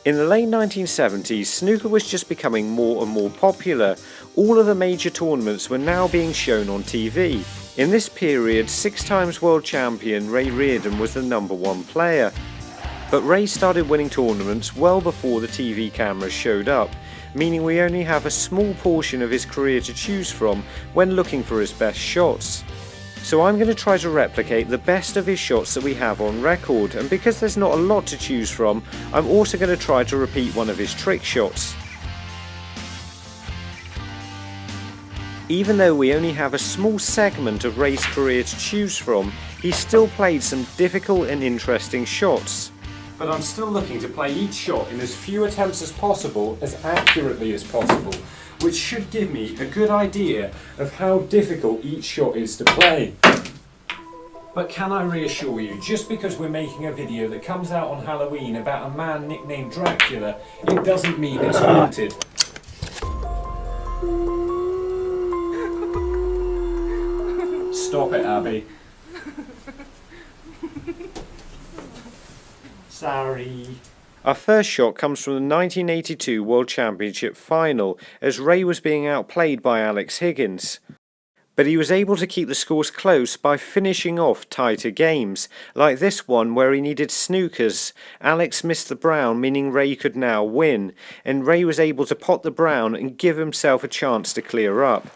In the late 1970s, snooker was just becoming more and more popular. All of the major tournaments were now being shown on TV. In this period, 6 times world champion Ray Reardon was the #1 player. But Ray started winning tournaments well before the TV cameras showed up, meaning we only have a small portion of his career to choose from when looking for his best shots. So I'm going to try to replicate the best of his shots that we have on record, and because there's not a lot to choose from, I'm also going to try to repeat one of his trick shots. Even though we only have a small segment of Ray's career to choose from, he still played some difficult and interesting shots. But I'm still looking to play each shot in as few attempts as possible, as accurately as possible, which should give me a good idea of how difficult each shot is to play. But can I reassure you, just because we're making a video that comes out on Halloween about a man nicknamed Dracula, it doesn't mean it's haunted. Stop it, Abby. Sorry. Our first shot comes from the 1982 World Championship final, as Ray was being outplayed by Alex Higgins. But he was able to keep the scores close by finishing off tighter games, like this one where he needed snookers. Alex missed the brown, meaning Ray could now win, and Ray was able to pot the brown and give himself a chance to clear up.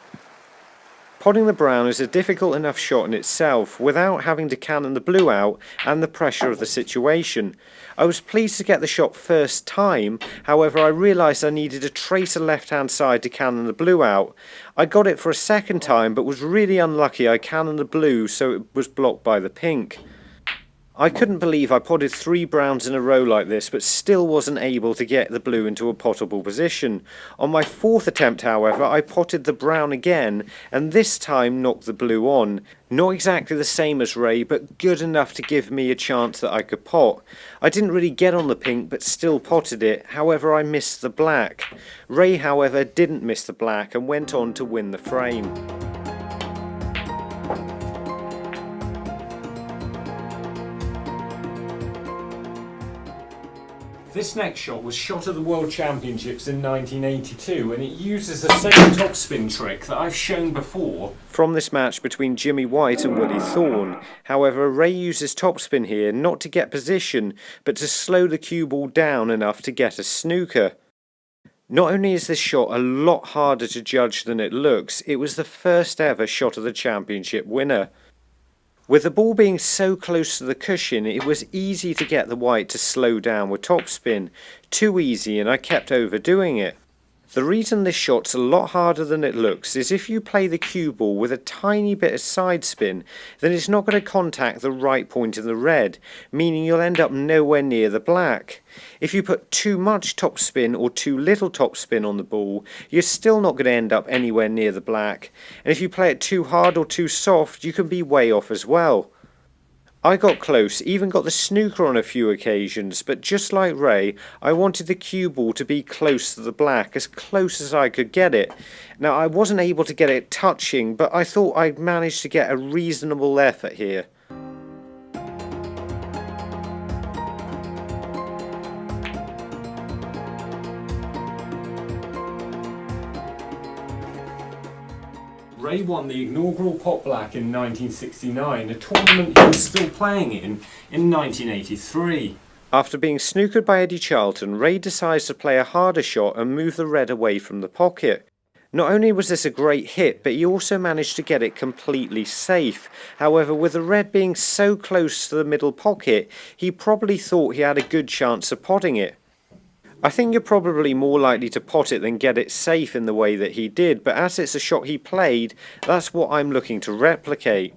Potting the brown is a difficult enough shot in itself without having to cannon the blue out and the pressure of the situation. I was pleased to get the shot first time, however I realised I needed to trace a left hand side to cannon the blue out. I got it for a second time but was really unlucky. I cannoned the blue so it was blocked by the pink. I couldn't believe I potted 3 browns in a row like this, but still wasn't able to get the blue into a pottable position. On my 4th attempt, however, I potted the brown again, and this time knocked the blue on. Not exactly the same as Ray, but good enough to give me a chance that I could pot. I didn't really get on the pink, but still potted it. However, I missed the black. Ray, however, didn't miss the black and went on to win the frame. This next shot was shot at the World Championships in 1982, and it uses the same topspin trick that I've shown before from this match between Jimmy White and Willie Thorne. However, Ray uses topspin here not to get position, but to slow the cue ball down enough to get a snooker. Not only is this shot a lot harder to judge than it looks, it was the first ever shot of the championship winner. With the ball being so close to the cushion, it was easy to get the white to slow down with topspin. Too easy, and I kept overdoing it. The reason this shot's a lot harder than it looks is if you play the cue ball with a tiny bit of side spin, then it's not going to contact the right point in the red, meaning you'll end up nowhere near the black. If you put too much topspin or too little topspin on the ball, you're still not going to end up anywhere near the black. And if you play it too hard or too soft, you can be way off as well. I got close, even got the snooker on a few occasions, but just like Ray, I wanted the cue ball to be close to the black, as close as I could get it. Now, I wasn't able to get it touching, but I thought I'd managed to get a reasonable effort here. Ray won the inaugural pot black in 1969, a tournament he was still playing in 1983. After being snookered by Eddie Charlton, Ray decides to play a harder shot and move the red away from the pocket. Not only was this a great hit, but he also managed to get it completely safe. However, with the red being so close to the middle pocket, he probably thought he had a good chance of potting it. I think you're probably more likely to pot it than get it safe in the way that he did, but as it's a shot he played, that's what I'm looking to replicate.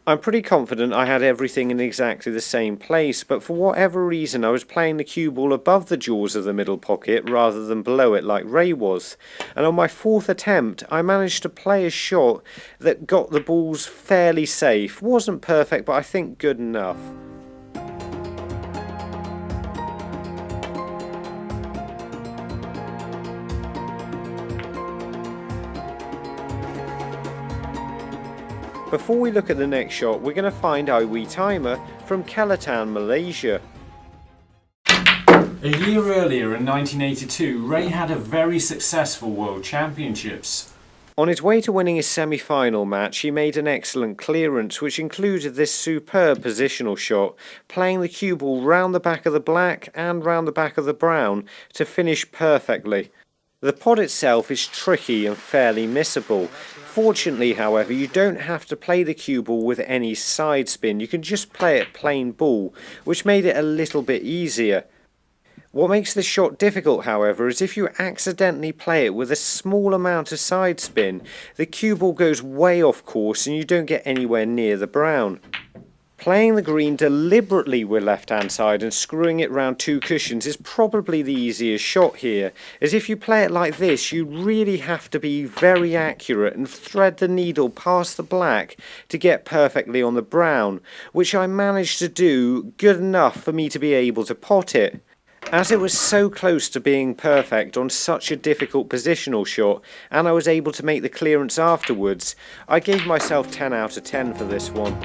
I'm pretty confident I had everything in exactly the same place, but for whatever reason I was playing the cue ball above the jaws of the middle pocket rather than below it like Ray was. And on my 4th attempt I managed to play a shot that got the balls fairly safe. Wasn't perfect, but I think good enough. Before we look at the next shot, we're going to find Iwi Timer from Kelantan, Malaysia. A year earlier in 1982, Ray had a very successful World Championships. On his way to winning his semi-final match, he made an excellent clearance, which included this superb positional shot, playing the cue ball round the back of the black and round the back of the brown to finish perfectly. The pod itself is tricky and fairly missable. Fortunately, however, you don't have to play the cue ball with any side spin. You can just play it plain ball, which made it a little bit easier. What makes this shot difficult, however, is if you accidentally play it with a small amount of side spin, the cue ball goes way off course and you don't get anywhere near the brown. Playing the green deliberately with left hand side and screwing it round two cushions is probably the easiest shot here, as if you play it like this you really have to be very accurate and thread the needle past the black to get perfectly on the brown, which I managed to do good enough for me to be able to pot it. As it was so close to being perfect on such a difficult positional shot, and I was able to make the clearance afterwards, I gave myself 10 out of 10 for this one.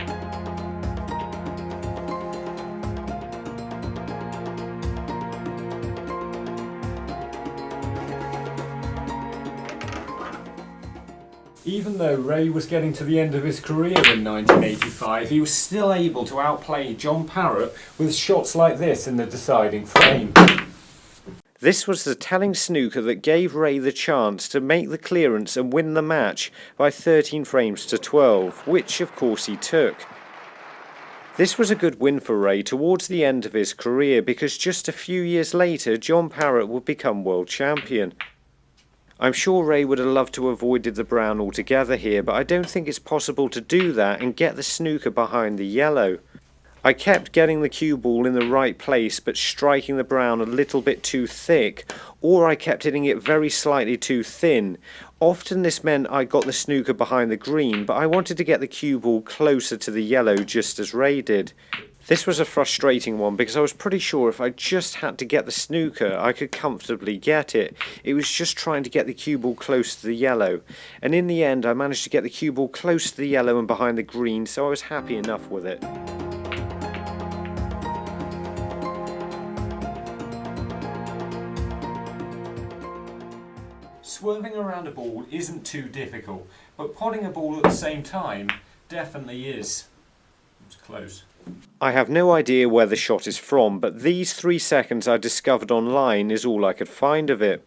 Even though Ray was getting to the end of his career in 1985, he was still able to outplay John Parrott with shots like this in the deciding frame. This was the telling snooker that gave Ray the chance to make the clearance and win the match by 13 frames to 12, which of course he took. This was a good win for Ray towards the end of his career, because just a few years later John Parrott would become world champion. I'm sure Ray would have loved to have avoided the brown altogether here, but I don't think it's possible to do that and get the snooker behind the yellow. I kept getting the cue ball in the right place but striking the brown a little bit too thick, or I kept hitting it very slightly too thin. Often this meant I got the snooker behind the green, but I wanted to get the cue ball closer to the yellow just as Ray did. This was a frustrating one because I was pretty sure if I just had to get the snooker I could comfortably get it. It was just trying to get the cue ball close to the yellow, and in the end I managed to get the cue ball close to the yellow and behind the green, so I was happy enough with it. Swerving around a ball isn't too difficult, but potting a ball at the same time definitely is. It's close. I have no idea where the shot is from, but these 3 seconds I discovered online is all I could find of it.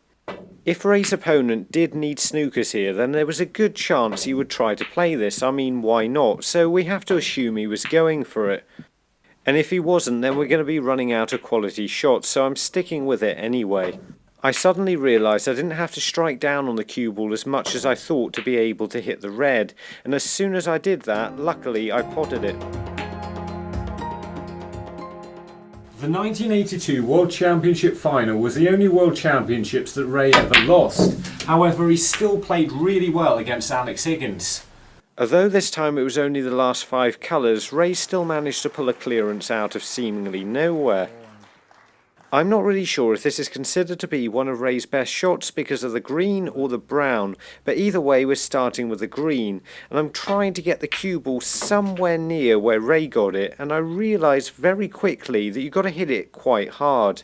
If Ray's opponent did need snookers here, then there was a good chance he would try to play this. I mean, why not? So we have to assume he was going for it. And if he wasn't, then we're going to be running out of quality shots, so I'm sticking with it anyway. I suddenly realised I didn't have to strike down on the cue ball as much as I thought to be able to hit the red, and as soon as I did that, luckily I potted it. The 1982 World Championship final was the only World Championships that Ray ever lost. However, he still played really well against Alex Higgins. Although this time it was only the last 5 colours, Ray still managed to pull a clearance out of seemingly nowhere. I'm not really sure if this is considered to be one of Ray's best shots because of the green or the brown, but either way we're starting with the green, and I'm trying to get the cue ball somewhere near where Ray got it, and I realised very quickly that you've got to hit it quite hard.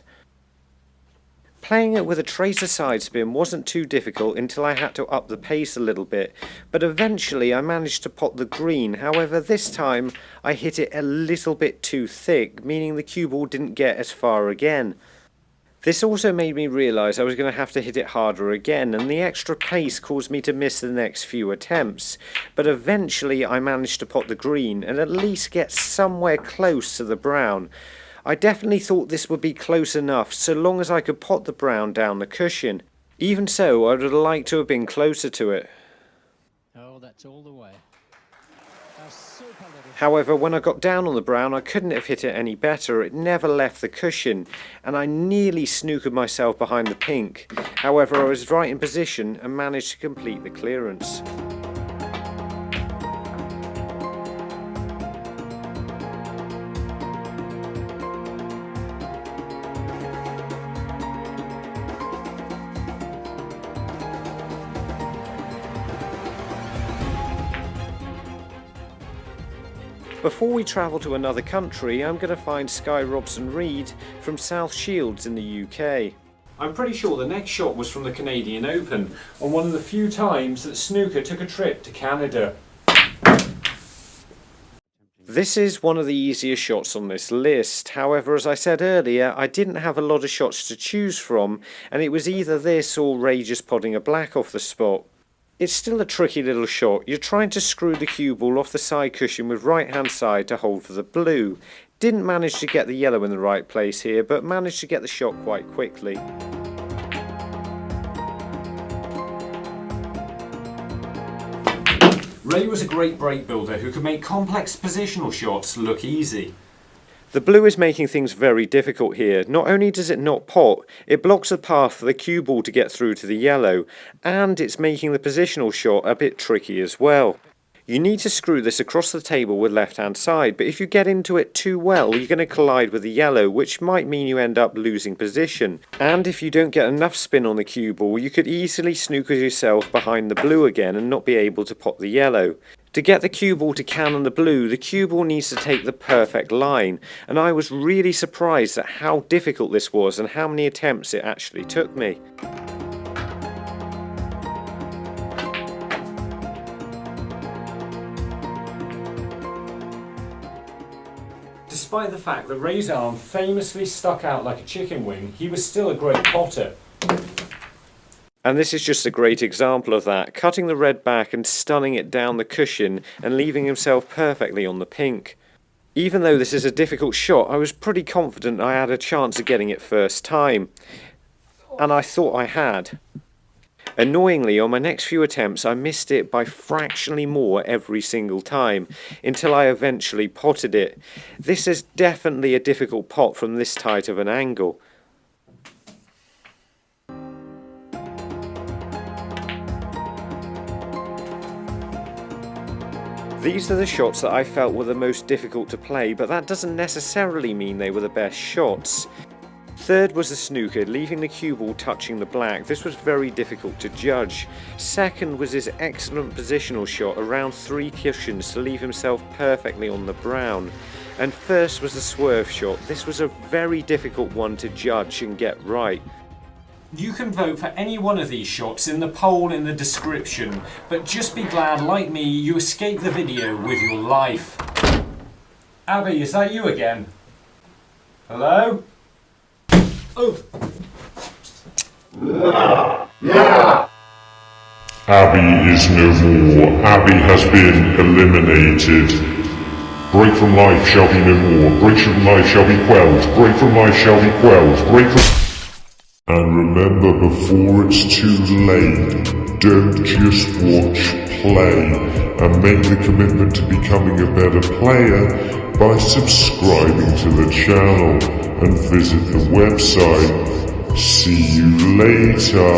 Playing it with a tracer side spin wasn't too difficult until I had to up the pace a little bit, but eventually I managed to pot the green. However, this time I hit it a little bit too thick, meaning the cue ball didn't get as far again. This also made me realise I was going to have to hit it harder again, and the extra pace caused me to miss the next few attempts, but eventually I managed to pot the green and at least get somewhere close to the brown. I definitely thought this would be close enough so long as I could pot the brown down the cushion. Even so, I would have liked to have been closer to it. Oh, that's all the way. However, when I got down on the brown, I couldn't have hit it any better. It never left the cushion, and I nearly snookered myself behind the pink. However, I was right in position and managed to complete the clearance. Before we travel to another country, I'm going to find Sky Robson-Reid from South Shields in the UK. I'm pretty sure the next shot was from the Canadian Open, on one of the few times that snooker took a trip to Canada. This is one of the easier shots on this list. However, as I said earlier, I didn't have a lot of shots to choose from, and it was either this or Ray just potting a black off the spot. It's still a tricky little shot. You're trying to screw the cue ball off the side cushion with right hand side to hold for the blue. Didn't manage to get the yellow in the right place here, but managed to get the shot quite quickly. Ray was a great break builder who could make complex positional shots look easy. The blue is making things very difficult here. Not only does it not pot, it blocks the path for the cue ball to get through to the yellow, and it's making the positional shot a bit tricky as well. You need to screw this across the table with left hand side, but if you get into it too well, you're going to collide with the yellow, which might mean you end up losing position. And if you don't get enough spin on the cue ball, you could easily snooker yourself behind the blue again and not be able to pot the yellow. To get the cue ball to cannon the blue, the cue ball needs to take the perfect line, and I was really surprised at how difficult this was and how many attempts it actually took me. Despite the fact that Ray's arm famously stuck out like a chicken wing, he was still a great potter. And this is just a great example of that, cutting the red back and stunning it down the cushion and leaving himself perfectly on the pink. Even though this is a difficult shot, I was pretty confident I had a chance of getting it first time. And I thought I had. Annoyingly, on my next few attempts I missed it by fractionally more every single time, until I eventually potted it. This is definitely a difficult pot from this tight of an angle. These are the shots that I felt were the most difficult to play, but that doesn't necessarily mean they were the best shots. Third was the snooker, leaving the cue ball touching the black. This was very difficult to judge. Second was his excellent positional shot around 3 cushions to leave himself perfectly on the brown. And first was the swerve shot. This was a very difficult one to judge and get right. You can vote for any one of these shots in the poll in the description, but just be glad, like me, you escaped the video with your life. Abby, is that you again? Hello? Oh! Abby is no more. Abby has been eliminated. Break from life shall be no more. Break from life shall be quelled. Break from life shall be quelled. Break from... And remember, before it's too late, don't just watch, play, and make the commitment to becoming a better player by subscribing to the channel and visit the website. See you later.